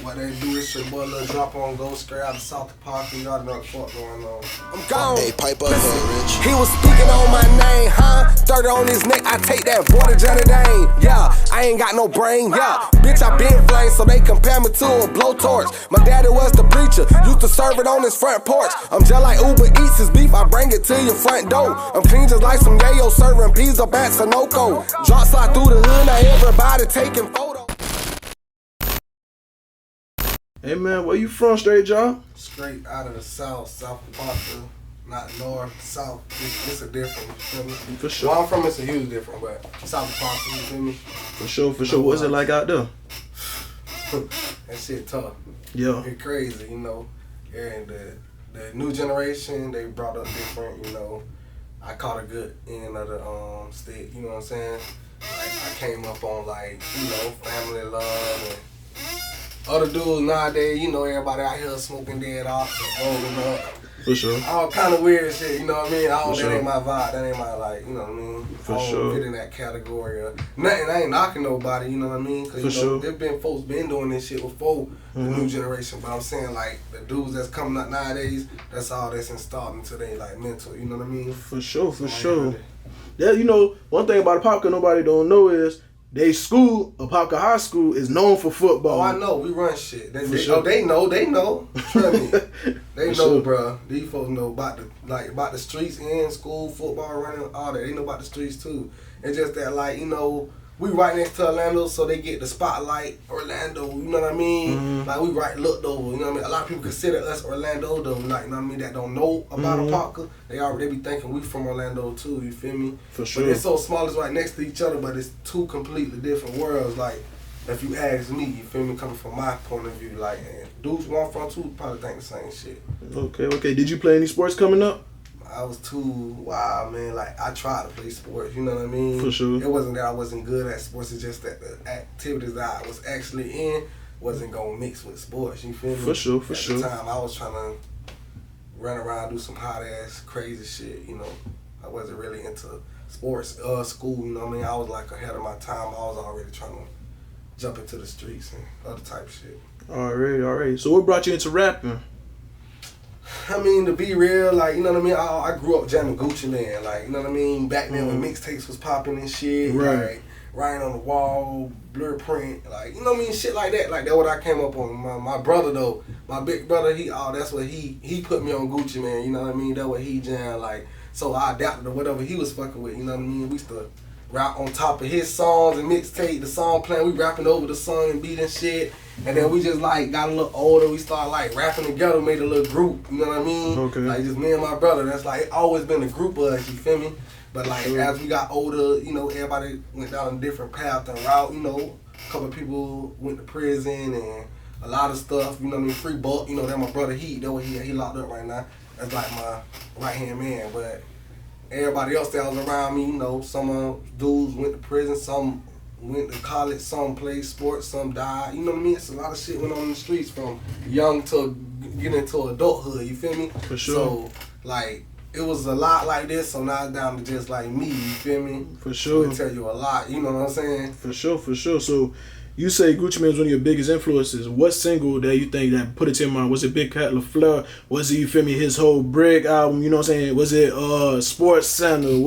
What they do is your boy Lil Drop on go straight out of South Apopka. Y'all know what the fuck going on. I'm gone. Hey, pipe up, Rich. He was speaking on my name, huh? 30 on his neck, I take that boy to Johnny Dane. Yeah, I ain't got no brain, yeah. Bitch, I been flame, so they compare me to a blowtorch. My daddy was the preacher, used to serve it on his front porch. I'm just like Uber Eats his beef, I bring it to your front door. I'm clean just like some yayo, serving peas up at Sunoco. Drop slide through the hood, now everybody taking photos. Hey man, where you from, straight job? Straight out of the South Apopka, not North, South. It's a different, you feel me? For sure. Where I'm from, it's a huge different, but South Apopka, you feel me? For sure. What's it like out there? That shit tough. Yeah. It's crazy, you know. And the new generation, they brought up different, you know. I caught a good end of the stick, you know what I'm saying? Like, I came up on, like, you know, family love and other dudes nowadays, you know, everybody out here smoking dead off and rolling up. For sure. All kind of weird shit, you know what I mean? For sure. That ain't my vibe, that ain't my, like, you know what I mean? For I don't sure. fit in that category of nothing. I ain't knocking nobody, you know what I mean? Cause, For you know, sure. there been folks been doing this shit before the new generation, but I'm saying, like, the dudes that's coming up nowadays, that's all that's installed into their, like, mental, you know what I mean? For sure. really- Yeah, you know, one thing about Apopka nobody don't know is they school, Apopka High School, is known for football. Oh, I know. We run shit. Sure. Oh, they know. Trust me. They For know, sure. bruh. These folks know about the streets and school, football, running, all that. They know about the streets too. It's just that, like, you know, we right next to Orlando, so they get the spotlight. Orlando, you know what I mean? Like, we right looked over, you know what I mean? A lot of people consider us Orlando, though, like, you know what I mean, that don't know about Apopka. They be thinking we from Orlando, too, you feel me? For sure. But it's so small, it's right next to each other, but it's two completely different worlds, like, if you ask me, you feel me, coming from my point of view, like, and dudes where I'm from, too, probably think the same shit. Okay. Did you play any sports coming up? I was too wild, man. Like, I tried to play sports, you know what I mean? For sure. It wasn't that I wasn't good at sports, it's just that the activities that I was actually in wasn't gonna mix with sports, you feel me? For sure. At the time, I was trying to run around, do some hot ass crazy shit, you know. I wasn't really into sports, school, you know what I mean? I was like ahead of my time. I was already trying to jump into the streets and other type of shit. Alright. So what brought you into rapping? I mean, to be real, like, you know what I mean? I grew up jamming Gucci Man, like, you know what I mean? Back then when mixtapes was popping and shit, Right. like, Writing on the Wall, Blur Print, like, you know what I mean? Shit like that. Like, that's what I came up on. My brother, though, my big brother, that's what he put me on Gucci Man, you know what I mean? That's what he jammed, like, so I adapted to whatever he was fucking with, you know what I mean? We used to rap on top of his songs and mixtape, the song playing, we rapping over the song and beat and shit. And then we just, like, got a little older. We started, like, rapping together, made a little group. You know what I mean? Okay. Like, just me and my brother. That's, like, always been a group of us, you feel me? But, like, as we got older, you know, everybody went down a different path and route, you know. A couple of people went to prison and a lot of stuff, you know what I mean? Free Buck, you know, that's my brother Heat. That's what he locked up right now. That's, like, my right-hand man. But everybody else that was around me, you know, some dudes went to prison, some went to college, some played sports, some died. You know what I mean? It's a lot of shit went on in the streets from young to getting into adulthood, you feel me? For sure. So, like, it was a lot like this, so now it's down to just like me, you feel me? For sure. I can tell you a lot, you know what I'm saying? For sure. So you say Gucci Mane is one of your biggest influences. What single that you think that put it to your mind? Was it Big Cat LaFleur? Was it, you feel me, his whole Brick album? You know what I'm saying? Was it Sports Center?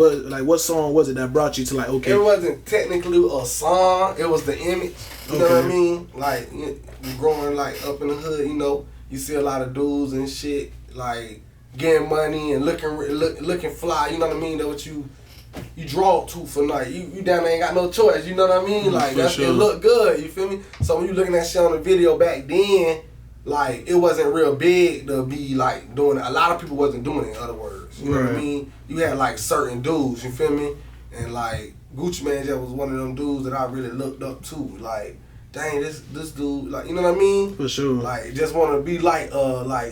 What song was it that brought you to, like, okay? It wasn't technically a song, it was the image. You know what I Okay. mean? Like, you growing like up in the hood, you know, you see a lot of dudes and shit, like getting money and looking fly, you know what I mean? That what you draw to for night. You down there ain't got no choice, you know what I mean? Like, For sure. It look good, you feel me? So when you looking at shit on the video back then, like, it wasn't real big to be like doing it. A lot of people wasn't doing it, in other words. You know what I Right. mean? You had like certain dudes, you feel me? And like Gucci Mane just was one of them dudes that I really looked up to. Like, dang, this dude, like, you know what I mean? For sure. Like, just want to be like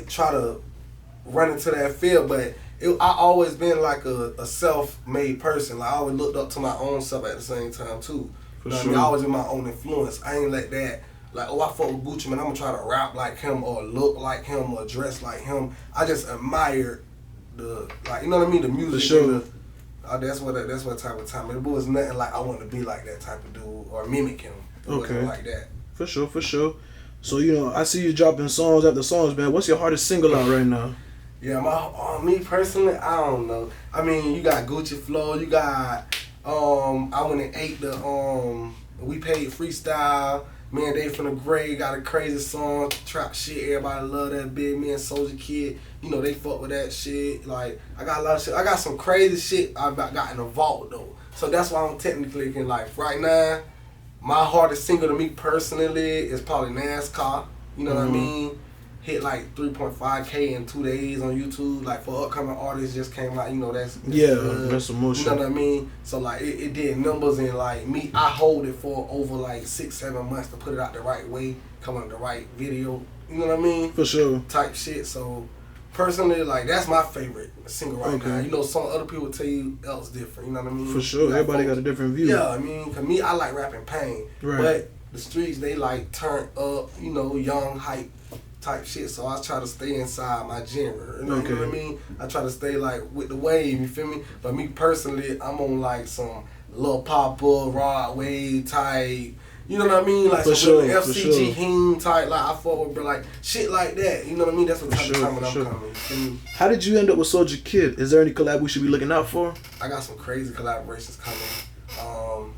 try to run into that field, but I always been like a self-made person. Like, I always looked up to my own self at the same time too. For You know what I sure. mean? I always been my own influence. I ain't let that, like, oh, I fuck with Gucci Mane, I'm gonna try to rap like him or look like him or dress like him. I just admired the, like, you know what I mean, the music. For sure. And that's what type of time. It was nothing like I wanted to be like that type of dude or mimic him. It Okay. wasn't like that. For sure. So, you know, I see you dropping songs after songs, man. What's your hardest single out right now? Yeah, me personally, I don't know. I mean, you got Gucci Flow, you got I went and ate the We Paid Freestyle. Me and Dave from the Gray got a crazy song, trap shit. Everybody love that bit. Me and Soulja Kid, you know, they fuck with that shit. Like, I got a lot of shit. I got some crazy shit I got in the vault though. So that's why I'm technically in life right now. My hardest single to me personally is probably NASCAR. You know what I mean? Hit like 3.5K in 2 days on YouTube. Like for upcoming artists, just came out. You know that's that's emotional. You know what I mean? So like it did numbers, and like me, I hold it for over like 6-7 months to put it out the right way, come out the right video. You know what I mean? For sure. Type shit. So personally, like that's my favorite single right now. You know, some other people tell you else different. You know what I mean? For sure. Like, Everybody got a different view. Yeah, I mean, cause me, I like rapping pain, right. But the streets they like turn up. You know, young hype type shit. So I try to stay inside my genre. You know what I mean? I try to stay like with the wave. You feel me? But me personally, I'm on like some Lil Papa, Rod Wave type. You know what I mean? Like for some sure, FCG Heen type. Like I fuck with like shit like that. You know what I mean? That's what type of time I'm coming. How did you end up with Soulja Kid? Is there any collab we should be looking out for? I got some crazy collaborations coming.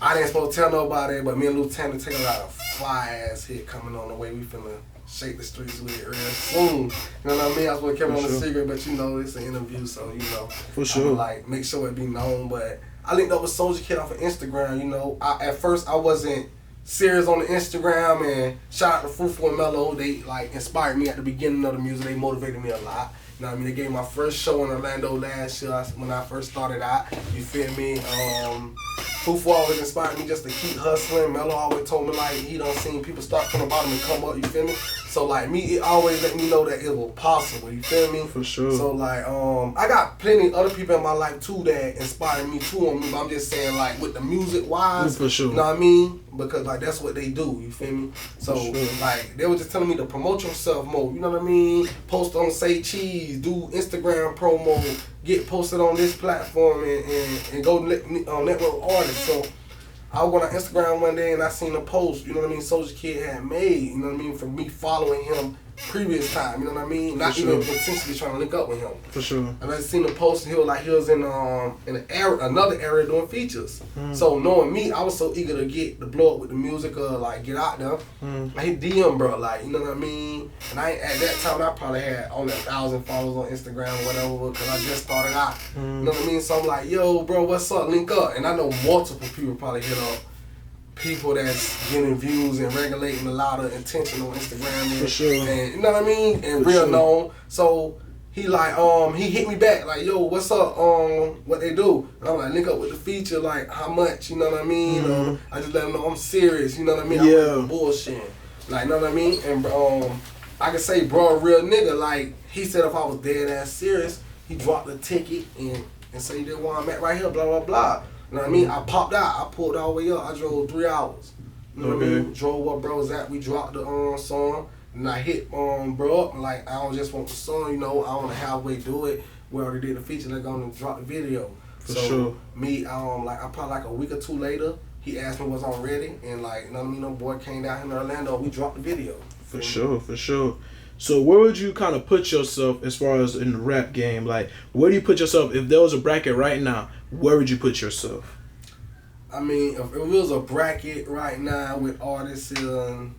I didn't supposed to tell nobody, but me and Lieutenant take a lot of fly ass hit coming on the way. We finna shake the streets with it real soon. You know what I mean? I was gonna keep it on the secret, but you know it's an interview, so you know. For sure. I'm like make sure it be known. But I linked up with Soulja Kid off of Instagram. You know, at first I wasn't serious on the Instagram, and shout out to Fufu and Mello. They like inspired me at the beginning of the music. They motivated me a lot. You know what I mean? They gave my first show in Orlando last year when I first started out. You feel me? Fufu always inspired me just to keep hustling. Mello always told me like he done seen people start from the bottom and come up. You feel me? So like me, it always let me know that it was possible. You feel me? For sure. So like I got plenty other people in my life too that inspired me too on me. But I'm just saying like with the music wise, for sure. You know what I mean? Because like that's what they do. You feel me? So like they were just telling me to promote yourself more. You know what I mean? Post on Say Cheese, do Instagram promo, get posted on this platform, and go network artists. So I went on Instagram one day and I seen a post, you know what I mean, Soulja Kid had made, you know what I mean, from me following him previous time, you know what I mean? Not even potentially trying to link up with him. For sure. And I seen the post and he was in an area, another area doing features. So knowing me, I was so eager to blow up with the music or like get out there. I hit DM bro, like, you know what I mean? And at that time I probably had only 1,000 followers on Instagram or whatever because I just started out. You know what I mean? So I'm like, yo bro, what's up? Link up. And I know multiple people probably hit up people that's getting views and regulating a lot of attention on Instagram and you know what I mean, and real known. So he like he hit me back like, yo, what's up, what they do? And I'm like, link up with the feature, like how much, you know what I mean? I just let him know I'm serious, you know what I mean? I'm not bullshitting, like, you know what I mean? And I can say bro, a real nigga, like he said if I was dead ass serious, he dropped the ticket and said, this where I'm at right here, blah blah blah. You know what I mean? I popped out. I pulled all the way up. I drove 3 hours. You know what I mean? Drove where bro was at. We dropped the song. And I hit bro up. Like, I don't just want the song, you know. I want to halfway do it. We already did the feature. They're going to drop the video. For sure. Me, I probably like a week or two later, he asked me was I ready. And like, you know what I mean? No boy came down here in Orlando. We dropped the video. For sure. So where would you kind of put yourself as far as in the rap game? Like, where do you put yourself? If there was a bracket right now, where would you put yourself? I mean, if it was a bracket right now with artists in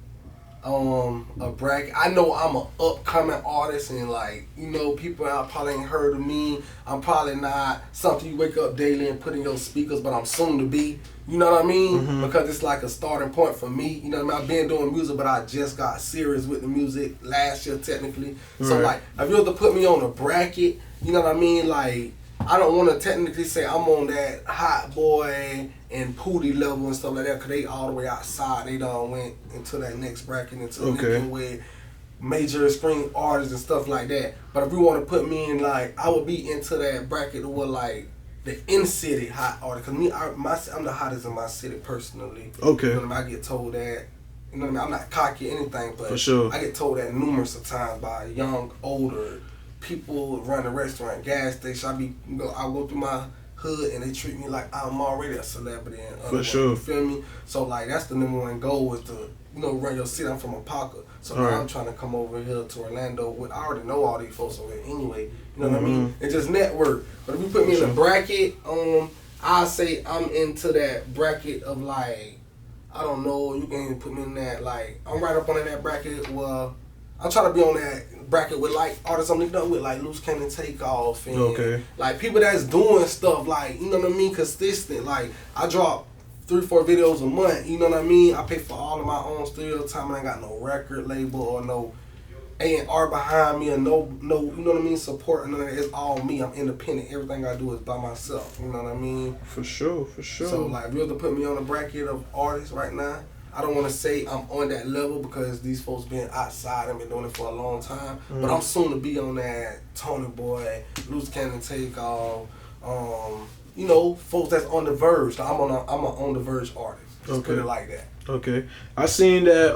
a bracket, I know I'm an upcoming artist and like, you know, people out probably ain't heard of me. I'm probably not something you wake up daily and put in your speakers, but I'm soon to be. You know what I mean? Because it's like a starting point for me. You know what I mean? I've been doing music, but I just got serious with the music last year technically. So like, if you were to put me on a bracket, you know what I mean? Like, I don't want to technically say I'm on that Hot Boy and Pootie level and stuff like that, because they all the way outside. They done went into that next bracket, into with major screen artists and stuff like that. But if we want to put me in, like, I would be into that bracket with like the in-city hot artist. Because me, I'm the hottest in my city personally. Okay. You know what I mean? I get told that. You know what I mean? I'm not cocky or anything, but I get told that numerous of times by young, older people run a restaurant, gas station. I go through my hood and they treat me like I'm already a celebrity. You feel me? So like that's the #1 goal, is to run your city. I'm from Apopka, so All now right. I'm trying to come over here to Orlando. I already know all these folks over here anyway. You know what I mean? And just network. But if you put me in a bracket, I say I'm into that bracket of like, I don't know. You can put me in that like I'm right up on that bracket. Well, I'm trying to be on that bracket with like artists I'm linked up with, like Loose Cannon Takeoff and like people that's doing stuff like, you know what I mean, consistent. Like I drop 3-4 videos a month, you know what I mean? I pay for all of my own studio time and I ain't got no record label or no A&R behind me or no, you know what I mean, support. None of that. It's all me. I'm independent. Everything I do is by myself. You know what I mean? For sure. So like, if you have to put me on a bracket of artists right now, I don't want to say I'm on that level because these folks been outside and been doing it for a long time. But I'm soon to be on that Tony Boy, Loose Cannon Takeoff, you know, folks that's on the verge. I'm an on the verge artist. Just put it like that. Okay. I seen that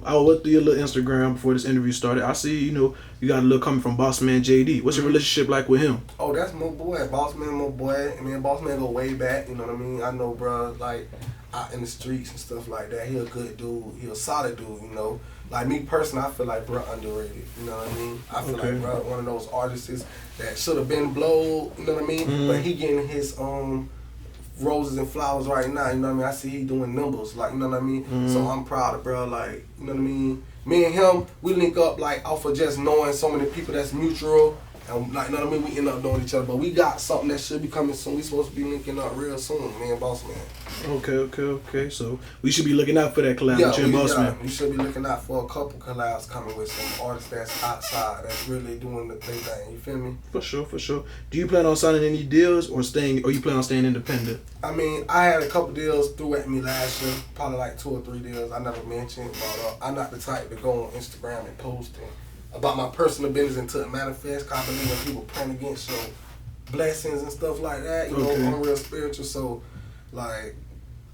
I looked through your little Instagram before this interview started. I see, you know, you got a little coming from Boss Man JD. What's your relationship like with him? Oh, that's my boy. Boss Man, my boy. I mean, Boss Man go way back, you know what I mean? I know, bro, like, out in the streets and stuff like that. He a good dude. He a solid dude, you know? Like, me personally, I feel like bro underrated, you know what I mean? I feel like bro one of those artists that should have been blowed, you know what I mean? But he getting his roses and flowers right now, you know what I mean? I see he doing numbers, like, you know what I mean? So I'm proud of bro, like, you know what I mean? Me and him, we link up like off of just knowing so many people that's mutual. And like, you know what I mean? We end up knowing each other, but we got something that should be coming soon. We supposed to be linking up real soon, me and Boss Man. Okay. So we should be looking out for that collab with you and Boss Man. We should be looking out for a couple collabs coming with some artists that's outside, that's really doing their thing. You feel me? For sure. Do you plan on signing any deals or you plan on staying independent? I mean, I had a couple deals through at me last year, probably like 2 or 3 deals I never mentioned, but I'm not the type to go on Instagram and post about my personal business until it manifests. Cause I believe when people praying against your blessings and stuff like that, you know, I'm real spiritual. So, like,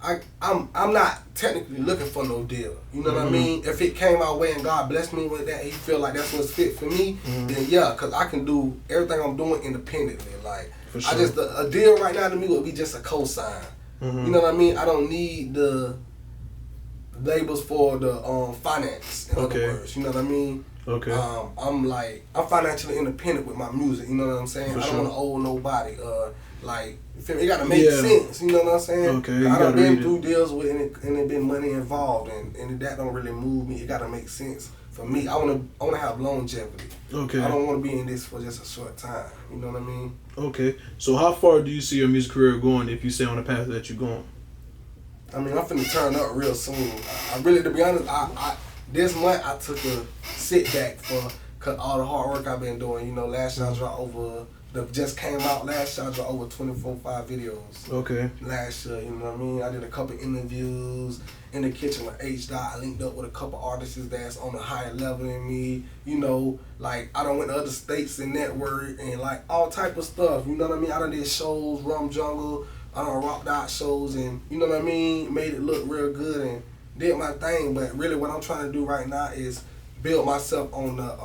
I'm not technically looking for no deal. You know what I mean? If it came my way and God blessed me with that, He feel like that's what's fit for me, then yeah, cause I can do everything I'm doing independently. Like, for sure. A deal right now to me would be just a cosign. You know what I mean? I don't need the labels for the finance. In other words, you know what I mean? Okay. I'm financially independent with my music. You know what I'm saying? I don't want to owe nobody. Like, you feel me? It gotta make sense. You know what I'm saying? Okay. I done been through deals with and it been money involved, and that don't really move me. It gotta make sense for me. I wanna have longevity. Okay. I don't want to be in this for just a short time. You know what I mean? Okay. So how far do you see your music career going if you stay on the path that you're going? I mean, I'm finna turn up real soon. I really, to be honest, I this month I took a sit back for all the hard work I've been doing. You know, last year I dropped over, just came out last year I dropped over 24-5 videos. Okay. Last year, you know what I mean? I did a couple interviews in the kitchen with H. I linked up with a couple artists that's on a higher level than me. You know, like I done went to other states and network and like all type of stuff. You know what I mean? I done did shows, Rum Jungle. I done rocked out shows and, you know what I mean, made it look real good and did my thing. But really what I'm trying to do right now is build myself on the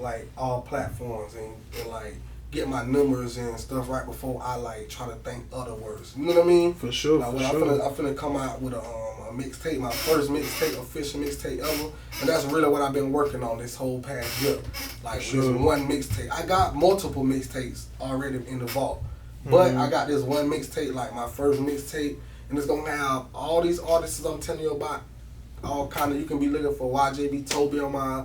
like all platforms and like get my numbers and stuff right before I like try to think other words. You know what I mean? For sure. Like, I'm finna come out with a mixtape, my first mixtape, official mixtape ever, and that's really what I've been working on this whole past year. Like this one mixtape. I got multiple mixtapes already in the vault, but I got this one mixtape, like my first mixtape, and it's gonna have all these artists I'm telling you about. All kind of, you can be looking for YJB Toby on my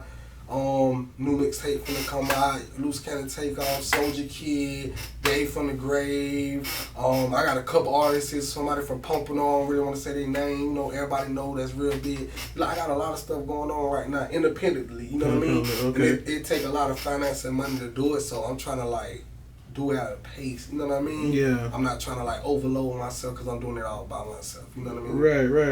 new mixtape finna come out, Loose Cannon Takeoff, Soldier Kid, Dave from the Grave. I got a couple artists, somebody from Pumping On, really want to say their name, you know, everybody know that's real big. Like, I got a lot of stuff going on right now, independently, you know what I mean? Okay. And it take a lot of finance and money to do it, so I'm trying to like do it at a pace, you know what I mean? Yeah. I'm not trying to like overload myself because I'm doing it all by myself, you know what I mean?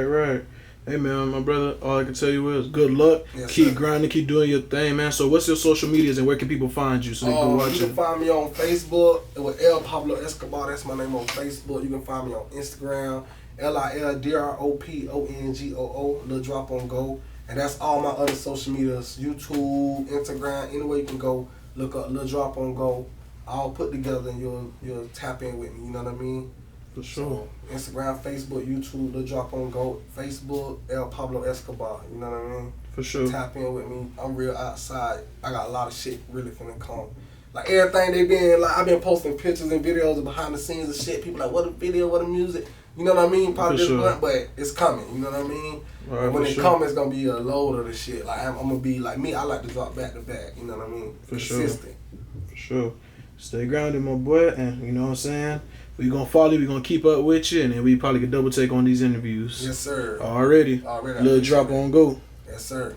Right. Hey man, my brother, all I can tell you is good luck. Yes, keep grinding, keep doing your thing, man. So what's your social medias and where can people find you so they can go watch you? You can find me on Facebook with El Pablo Escobar. That's my name on Facebook. You can find me on Instagram, LILDROPONGOO, Lil Drop on Go. And that's all my other social medias, YouTube, Instagram, anywhere you can go, look up Lil Drop on Go. All put together and you'll tap in with me, you know what I mean? For sure. So, Instagram, Facebook, YouTube, Lil Drop on Go. Facebook, El Pablo Escobar. You know what I mean? For sure. Tap in with me. I'm real outside. I got a lot of shit really finna come. Like everything they been, like I've been posting pictures and videos of behind the scenes and shit. People like, what a video, what a music. You know what I mean? Probably this blunt, but it's coming. You know what I mean? Right, when it sure. comes, it's gonna be a load of the shit. Like I'm gonna be like me. I like to drop back to back. You know what I mean? For Consistent. sure. For sure. Stay grounded, my boy, and you know what I'm saying? We gonna follow you, we gonna keep up with you, and then we probably could double take on these interviews. Yes, sir. Already. Lil Drop on Go. Yes, sir.